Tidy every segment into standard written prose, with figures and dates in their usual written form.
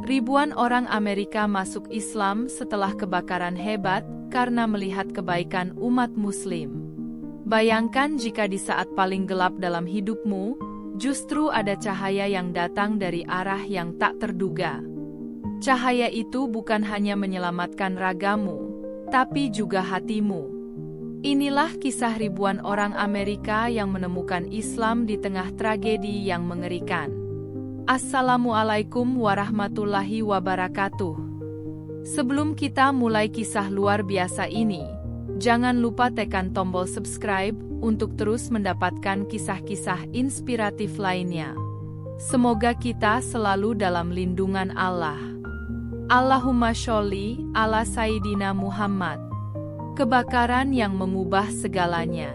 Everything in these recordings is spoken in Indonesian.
Ribuan orang Amerika masuk Islam setelah kebakaran hebat karena melihat kebaikan umat Muslim. Bayangkan jika di saat paling gelap dalam hidupmu, justru ada cahaya yang datang dari arah yang tak terduga. Cahaya itu bukan hanya menyelamatkan ragamu, tapi juga hatimu. Inilah kisah ribuan orang Amerika yang menemukan Islam di tengah tragedi yang mengerikan. Assalamualaikum warahmatullahi wabarakatuh. Sebelum kita mulai kisah luar biasa ini, jangan lupa tekan tombol subscribe untuk terus mendapatkan kisah-kisah inspiratif lainnya. Semoga kita selalu dalam lindungan Allah. Allahumma sholli ala Sayyidina Muhammad. Kebakaran yang mengubah segalanya.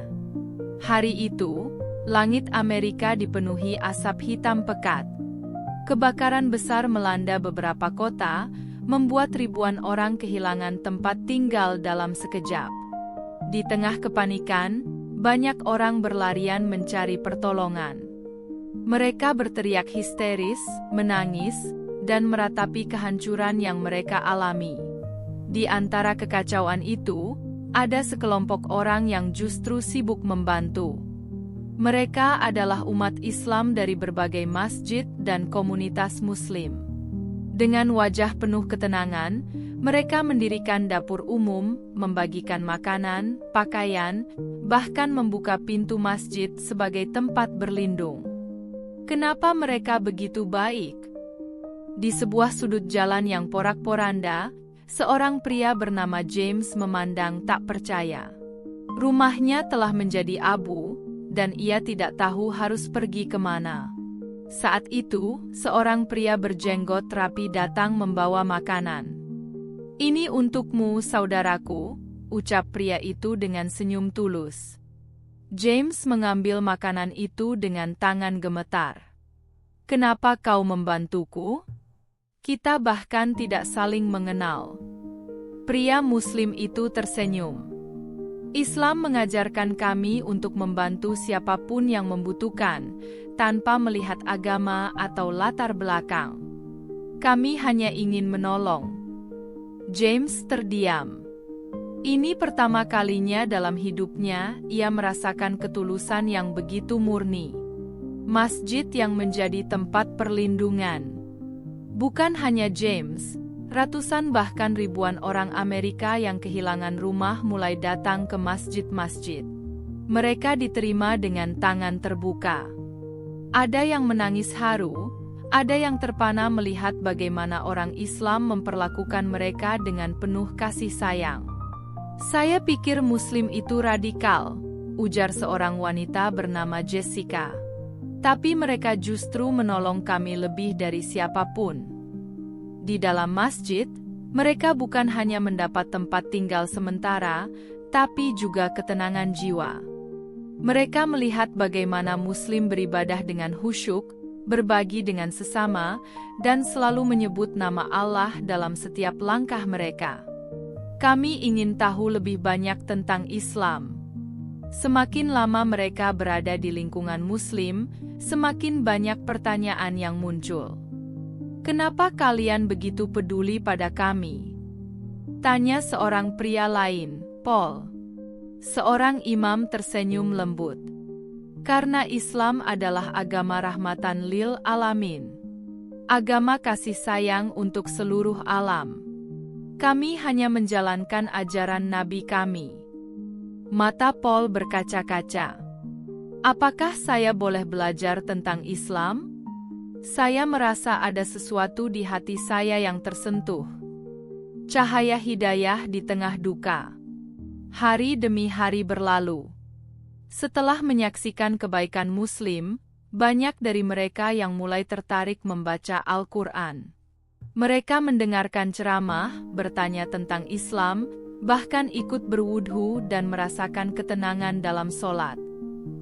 Hari itu, langit Amerika dipenuhi asap hitam pekat. Kebakaran besar melanda beberapa kota, membuat ribuan orang kehilangan tempat tinggal dalam sekejap. Di tengah kepanikan, banyak orang berlarian mencari pertolongan. Mereka berteriak histeris, menangis, dan meratapi kehancuran yang mereka alami. Di antara kekacauan itu, ada sekelompok orang yang justru sibuk membantu. Mereka adalah umat Islam dari berbagai masjid dan komunitas Muslim. Dengan wajah penuh ketenangan, mereka mendirikan dapur umum, membagikan makanan, pakaian, bahkan membuka pintu masjid sebagai tempat berlindung. Kenapa mereka begitu baik? Di sebuah sudut jalan yang porak-poranda, seorang pria bernama James memandang tak percaya. Rumahnya telah menjadi abu, dan ia tidak tahu harus pergi kemana. Saat itu, seorang pria berjenggot rapi datang membawa makanan. "Ini untukmu, saudaraku," ucap pria itu dengan senyum tulus. James mengambil makanan itu dengan tangan gemetar. "Kenapa kau membantuku? Kita bahkan tidak saling mengenal." Pria Muslim itu tersenyum. "Islam mengajarkan kami untuk membantu siapapun yang membutuhkan, tanpa melihat agama atau latar belakang. Kami hanya ingin menolong." James terdiam. Ini pertama kalinya dalam hidupnya ia merasakan ketulusan yang begitu murni. Masjid yang menjadi tempat perlindungan. Bukan hanya James, ratusan bahkan ribuan orang Amerika yang kehilangan rumah mulai datang ke masjid-masjid. Mereka diterima dengan tangan terbuka. Ada yang menangis haru, ada yang terpana melihat bagaimana orang Islam memperlakukan mereka dengan penuh kasih sayang. "Saya pikir Muslim itu radikal," ujar seorang wanita bernama Jessica. "Tapi mereka justru menolong kami lebih dari siapapun." Di dalam masjid, mereka bukan hanya mendapat tempat tinggal sementara, tapi juga ketenangan jiwa. Mereka melihat bagaimana Muslim beribadah dengan khusyuk, berbagi dengan sesama, dan selalu menyebut nama Allah dalam setiap langkah mereka. "Kami ingin tahu lebih banyak tentang Islam." Semakin lama mereka berada di lingkungan Muslim, semakin banyak pertanyaan yang muncul. "Kenapa kalian begitu peduli pada kami?" tanya seorang pria lain, Paul. Seorang imam tersenyum lembut. "Karena Islam adalah agama rahmatan lil alamin. Agama kasih sayang untuk seluruh alam. Kami hanya menjalankan ajaran Nabi kami." Mata Paul berkaca-kaca. "Apakah saya boleh belajar tentang Islam? Saya merasa ada sesuatu di hati saya yang tersentuh." Cahaya hidayah di tengah duka. Hari demi hari berlalu. Setelah menyaksikan kebaikan Muslim, banyak dari mereka yang mulai tertarik membaca Al-Quran. Mereka mendengarkan ceramah, bertanya tentang Islam, bahkan ikut berwudhu dan merasakan ketenangan dalam sholat.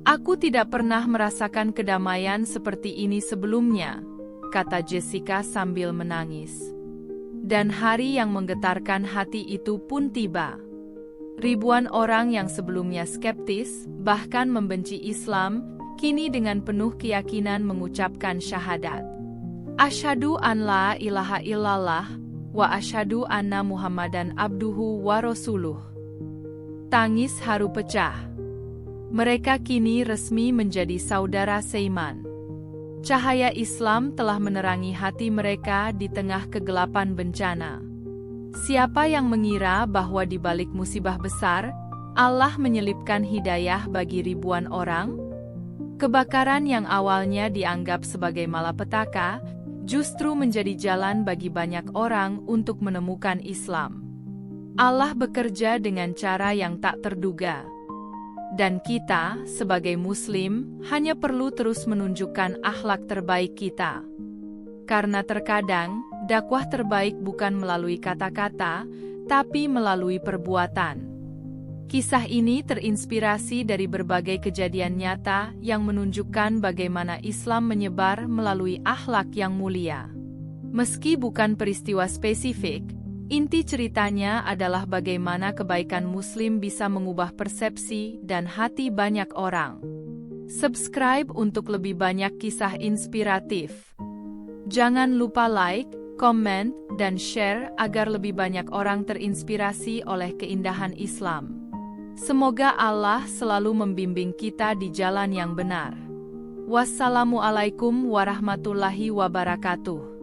"Aku tidak pernah merasakan kedamaian seperti ini sebelumnya," kata Jessica sambil menangis. Dan hari yang menggetarkan hati itu pun tiba. Ribuan orang yang sebelumnya skeptis, bahkan membenci Islam, kini dengan penuh keyakinan mengucapkan syahadat. Asyhadu an la ilaha illallah, wa asyhadu anna Muhammadan abduhu wa rasuluh. Tangis haru pecah. Mereka kini resmi menjadi saudara seiman. Cahaya Islam telah menerangi hati mereka di tengah kegelapan bencana. Siapa yang mengira bahwa di balik musibah besar, Allah menyelipkan hidayah bagi ribuan orang? Kebakaran yang awalnya dianggap sebagai malapetaka, justru menjadi jalan bagi banyak orang untuk menemukan Islam. Allah bekerja dengan cara yang tak terduga. Dan kita, sebagai Muslim, hanya perlu terus menunjukkan akhlak terbaik kita. Karena terkadang, dakwah terbaik bukan melalui kata-kata, tapi melalui perbuatan. Kisah ini terinspirasi dari berbagai kejadian nyata yang menunjukkan bagaimana Islam menyebar melalui akhlak yang mulia. Meski bukan peristiwa spesifik, inti ceritanya adalah bagaimana kebaikan Muslim bisa mengubah persepsi dan hati banyak orang. Subscribe untuk lebih banyak kisah inspiratif. Jangan lupa like, komen, dan share agar lebih banyak orang terinspirasi oleh keindahan Islam. Semoga Allah selalu membimbing kita di jalan yang benar. Wassalamualaikum warahmatullahi wabarakatuh.